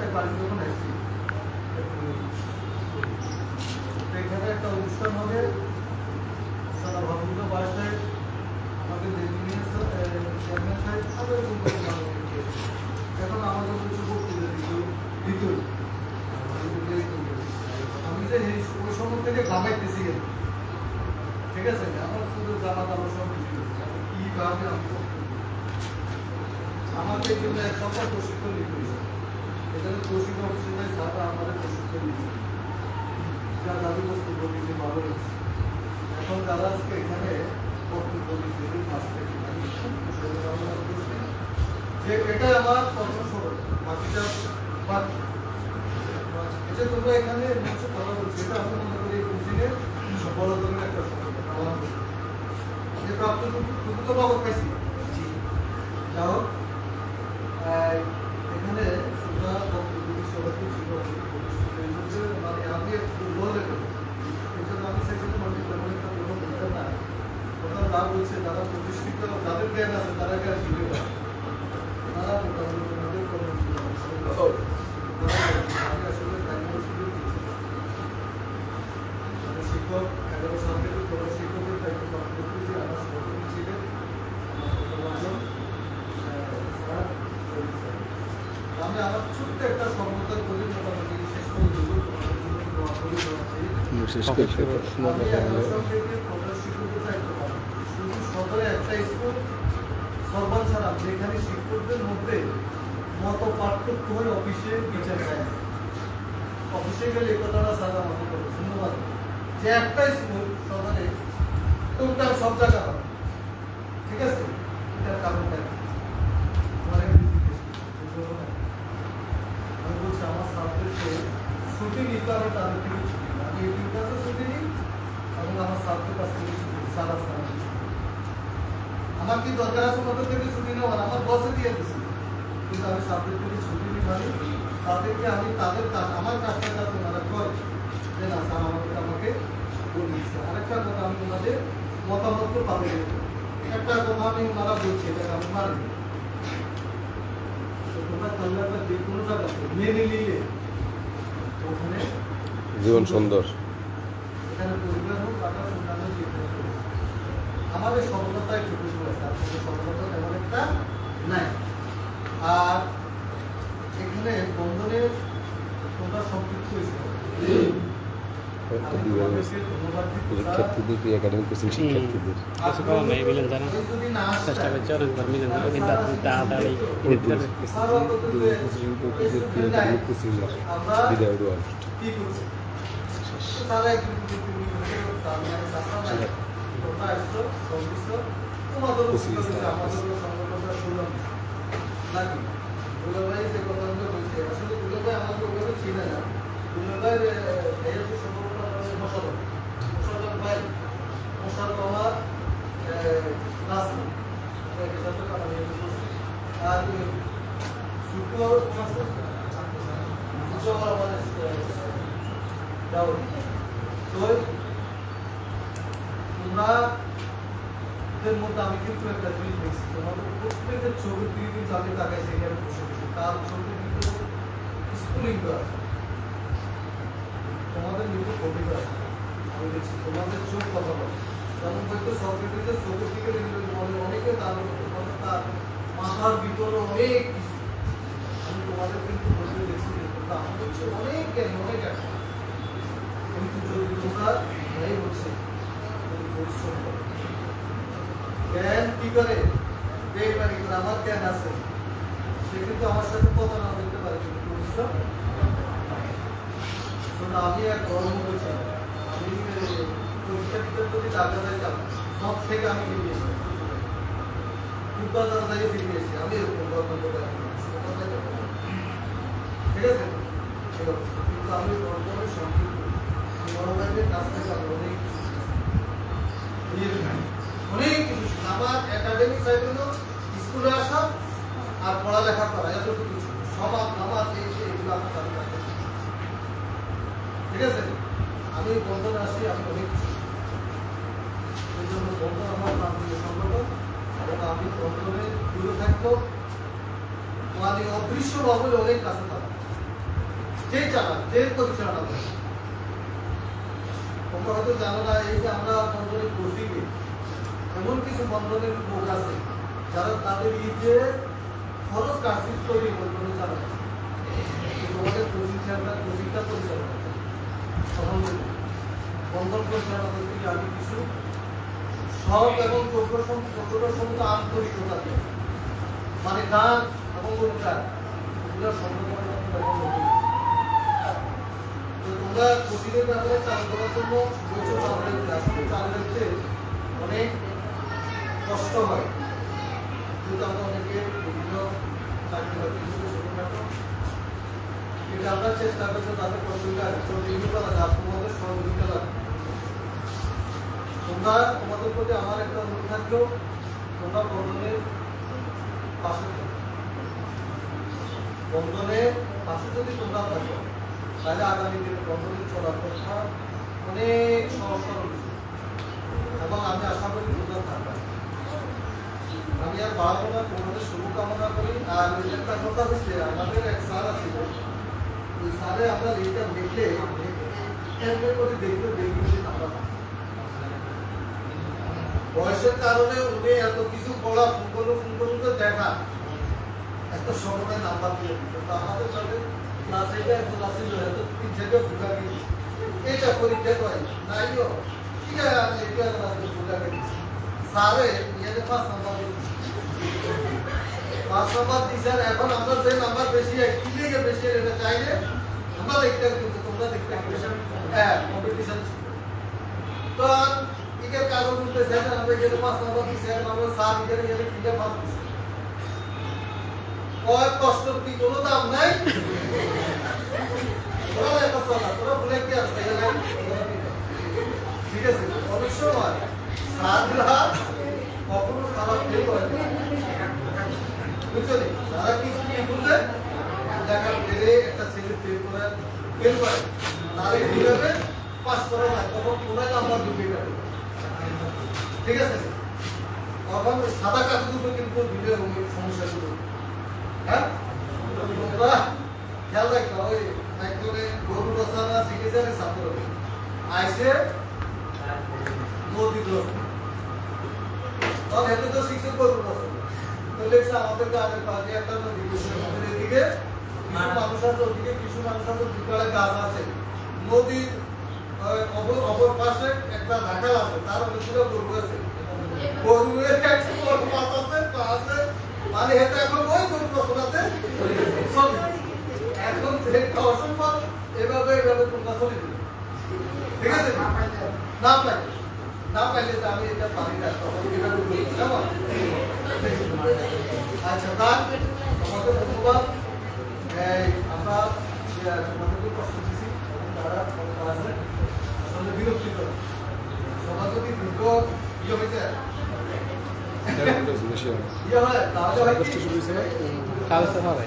বাড়ি যখন আসছি এখানে একটা অনুষ্ঠান হবে সারা ভাবুল্য বাসায় আমাদের চেয়ারম্যান সাহেব তাদের এখন আমাদের কিছু বক্তৃতা দিত আমি যে ওই সময় থেকে ঘামাইতেছি ঠিক আছে আমার শুধু জামা দামা সব কিছু কীভাবে আমাকে এই জন্য এক সপ্তাহ প্রশিক্ষণ নিতে হয়েছে এখানে প্রশিক্ষণ অফিসে স্যাররা আমাদের প্রশিক্ষণ নিতে যা দাবি বক্তব্য দিতে ভালো হয়েছে এখন যারা আজকে এখানে বক্তব্য দিতে মাস থেকে যে এটাই আমার প্রথম সরল বাকিটা বাকি এটা তোমরা এখানে নিশ্চয় কথা বলছি এটা আমি মনে করি এই কোচিংয়ের বড় ধরনের একটা সফলতা যে প্রাপ্ত টুকু তো বাবদ পাইছি যাও এখানে সুন্দর বক্তব্য সবাইকে ছিল মানে আমি বলে এই জন্য আমি সেখানে মানে তেমন একটা কোনো বলতে না ওরা যা বলছে যারা প্রতিষ্ঠিত যাদের জ্ঞান আছে তারা জ্ঞান শিখে পারে তারা মোটামুটি ওনাদের কোনো শিক্ষক 11 সাল থেকে কোনো শিক্ষকের দায়িত্ব পালন করতেছি আমার সহকর্মী ছিলেন আমি আমার ছোট্ট একটা সম্বোধন করি মোটামুটি শেষ করে দেবো শুধু সদরে একটা স্কুল সর্বান ছাড়া যেখানে শিক্ষকদের মধ্যে মত পার্থক্য হয়ে অফিসে বিচার যায় অফিসে গেলে এই কথাটা স্যার আমাকে বলে ধন্যবাদ যে একটা স্কুল সদরে টোটাল সব জায়গা হবে ঠিক আছে এটার কারণটা আমি বলছি আমার সাবজেক্টে ছুটি নিতে হবে তাদের থেকে ছুটি আমি এই কাছে ছুটি নিই এবং আমার সাবজেক্ট কাছ থেকে ছুটি সারা আমার কি দরকার আছে ওদের থেকে ছুটি নেওয়ার আমার বসে দিয়ে দিচ্ছি কিন্তু আমি সাবজেক্ট থেকে ছুটি নিই মানে তাদেরকে আমি তাদের কাজ আমার কাজটা যাতে ওনারা করে যে না স্যার আমাকে বলে দিচ্ছে আরেকটা কথা আমি ওনাদের মতামত পাবে একটা কথা আমি ওনারা বলছি এটাকে আমি মানি তোমরা কল্যাণটা যে কোনো জায়গাতে মেনে নিলে ওখানে জীবন সুন্দর এখানে পরিবার হোক টাকা অন্যান্য আমাদের সফলতা একটু বেশি আছে তার সঙ্গে সফলতা তেমন একটা নাই আর এখানে বন্ধনের তোমরা সম্পৃক্ত হয়েছে শিক্ষার্থীদের একাডেমিক কোচিং শিক্ষার্থীদের চেষ্টা করছে অনেকবার মিলন হলো কিন্তু আপনি তাড়াতাড়ি আর শুক্র তোমরা মধ্যে আমি কিন্তু একটা জিনিস দেখছি তোমাদের প্রত্যেকের ছবির দিকে কিন্তু আমি তাকাই সেখানে বসে তার ছবি কিন্তু স্কুলিং আছে তোমাদের কিন্তু কবিতা আছে আমি দেখছি তোমাদের চোখ কথা বলে যেমন হয়তো সক্রেটিসের ছবির দিকে বলে অনেকে তার মাথার ভিতরে অনেক কিছু আমি তোমাদের কিন্তু বলতে দেখছি আমাদের হচ্ছে অনেক জ্ঞান অনেক একটা কিন্তু যদি তোমরা এই হচ্ছে পরিশ্রম করো জ্ঞান কি করে দেখবেন কিন্তু আমার জ্ঞান আছে সে কিন্তু আমার সাথে কথা না বলতে পারে কিন্তু পরিশ্রম আমি এক গর্ব বলছি আমি পরীক্ষার্থীদের প্রতি টাকা দিতাম সব থেকে আমি ফিরে এসেছি বাজার থেকে ফিরে এসেছি আমি এরকম গর্ব করে ঠিক আছে কিন্তু আমি বর্তমানে সংক্ষিপ্ত বড় ভাইদের কাছ থেকে আমি অনেক কিছু আমার একাডেমিক সাইড হলো স্কুলে আসা আর পড়ালেখা করা এতটুকু সমাজ নামাজ এগুলো আমার কাছে ঠিক আছে আমি বন্ধনে আসি আমি অনেক কিছু এই জন্য বন্ধন আমার প্রান্তীয় সংগঠন এবং আমি বন্ধনে দূরে থাকবো মানে অদৃশ্য বাবুল অনেক কাছে থাকবো যেই চালাক যে পরিচালনা করে। তোমরা হয়তো জানো না, এই যে আমরা বন্ধনের কোচিংয়ে এমন কিছু বন্ধনের লোক আছে যারা তাদের এই যে খরচ কাটছিস তৈরি বন্ধনে চালাচ্ছে, তোমাদের কোচিং সেন্টার কোচিংটা পরিচালনা করে। তখন বন্ধন পরিচালনা করতে গিয়ে আমি কিছু সব এবং যতটা সম্ভব আন্তরিকতা দিয়ে মানে গান এবং গান এগুলো সম্পর্কে তো তোমরা কোচিংয়ের ব্যাপারে চালু করার জন্য বছর চালু রাখতে আসলে চালু রাখতে অনেক কষ্ট হয়, যেহেতু আমরা অনেকে বিভিন্ন চাকরি বাকরি ছোটখাটো এটা আমরা চেষ্টা করছি তাদের প্রতিযোগিতা তোমাদের সহযোগিতা লাগবে। তোমরা তোমাদের প্রতি আমার একটা অনুরোধ থাকলেও তোমরা বন্ধনের পাশে থাকো। বন্ধনের পাশে যদি তোমরা থাকো তাহলে আগামী দিনে বন্ধনের চলার কথা অনেক সহজ সরল এবং আমি আশা করি তোমরা থাকবে। আমি আর বাড়াবো না, তোমাদের শুভকামনা করি। আর একটা কথা হচ্ছে আমাদের এক স্যার আছে, ওই স্যারে আমরা এইটা দেখলে এমনি করে দেখলে দেখলে আমরা বয়সের কারণে উনি এত কিছু পড়া ফোন করুন দেখা এত সময় নাম্বার দিয়ে দিত। তো আমাদের সাথে ক্লাস এইটা ক্লাসে এত তিন জায়গায় ফুটা গিয়ে এটা পরীক্ষা করে নাইও ঠিক আছে, আমি এটা ক্লাসে ফুটা গিয়ে স্যারে ইয়াতে 5 নাম্বার দিয়েছে, 5 নাম্বার দিয়েছে। এখন আমরা যে নাম্বার বেশি কি লিগে বেশি এটা চাইলে আমরা দেখতে কিন্তু তোমরা দেখতে হ্যাঁ কম্পিটিশন। তো ইকের কাগজ উঠতে স্যার আমরা এখানে 5 নাম্বার দিয়েছে, আমরা স্যার এখানে এখানে কিনে 5 দিয়েছে। কয় কষ্ট কি কোনো দাম নাই, ওরা একটা চলা তোরা ভুলে কি আসছে ঠিক আছে। অনেক সময় স্যাররা কখনো খারাপ ফেল করে বুঝছো নি, তারা কিছু কি বললে দেখা ফেলে একটা ছেলে ফেল করে তাহলে কিভাবে পাস করা হয় তখন পুনরায় নাম্বার ঢুকে যাবে ঠিক আছে। তখন সাদা কাগজ উপরে কিন্তু দিলে সমস্যাগুলো হ্যাঁ তোমরা খেয়াল রাখবা। ওই একজনে গরু রসানা শিখেছে ছাত্র আইসে নদী ধর তখন হেঁটে তো শিখছে গরু রসানা তো লেখছে আমাদের গ্রামের পাশে একটা নদী আমাদের এদিকে কিছু মানুষ আছে, ওদিকে কিছু মানুষ আছে, বিকালে গাছ আছে, নদীর অপর পাশে একটা ঢাকাল আছে, তার অনেকগুলো গরু আছে, গরুয়ের একটা গরু আছে মানে এটা এখন ওই গরু রচনাতে এখন একটা অসম্ভব এভাবে তোমরা চলে দিবে ঠিক আছে। না পাইলে তো আমি এটা পারি না তখন এটা কেমন আচ্ছা তার তোমাকে ধন্যবাদ। আমরা তোমাদেরকে কষ্ট দিচ্ছি তারা আছে আসলে বিরক্তি করে সমাজ যদি দীর্ঘ ইয়ে হয়েছে ইয়ে হয় তাহলে হয় কি কাগজটা পরে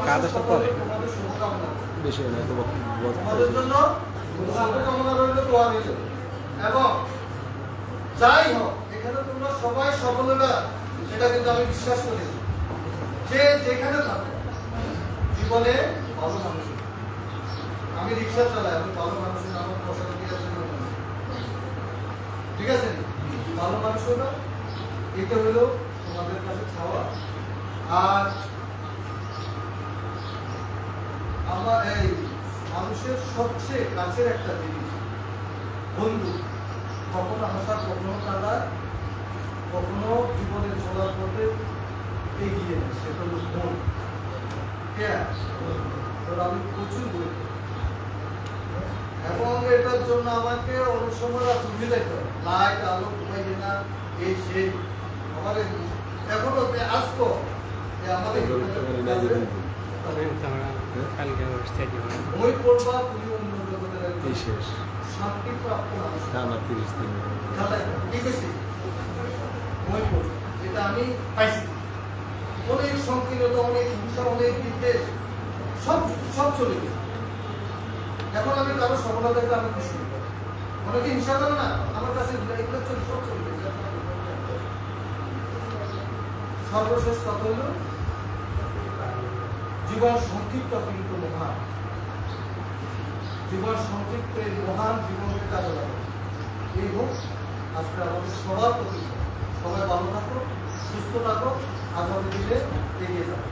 কাগজটা পরে তোমাদের শুভকামনা বেশি না তোমাদের জন্য শুভকামনা রইল, দোয়া রইল। এবং যাই হোক এখানে তোমরা সবাই সফল হবে সেটা কিন্তু আমি বিশ্বাস করি। যে যেখানে থাকো জীবনে ভালো মানুষ, আমি রিক্সা চালাই, আমি ভালো মানুষের নাম পয়সা দিয়ে ঠিক আছে, ভালো মানুষ হলো এটা হলো তোমাদের কাছে চাওয়া। আর আমার এই মানুষের সবচেয়ে কাছের একটা জিনিস বন্ধু, কখনো হাসা কখনো কাঁদা কখনো জীবনে চলার পথে এগিয়ে নেয়, সেটা হলো মন। আমি প্রচুর বই এবং এটার জন্য আমাকে অনেক সময় বুঝে যেতে হয়, লাইট আলো ঘুমাই না এই সেই আমার এখনো আসতো আমাদের বই পড়বা তুমি অন্য জগতের শেষ শান্তি প্রাপ্ত মানুষ টানা 30 দিন ঠিক আছে। বই পড় এটা আমি পাইছি, অনেক সংকীর্ণতা, অনেক হিংসা, অনেক বিদ্বেষ সব সব চলে গেছে। এখন আমি কারো সফলতা দেখলে আমি খুশি, অনেকে হিংসা করে না আমার কাছে এগুলো চলে সব চলে গেছে। সর্বশেষ কথা হলো জীবন সংক্ষিপ্ত কিন্তু মহান। জীবন সংক্ষিপ্ত এই মহান জীবনকে কাজে লাগাবো। এই হোক আজকে আমাদের সবার প্রতি। সবাই ভালো থাকো, সুস্থ থাকো, আগামী দিনে এগিয়ে যাবো।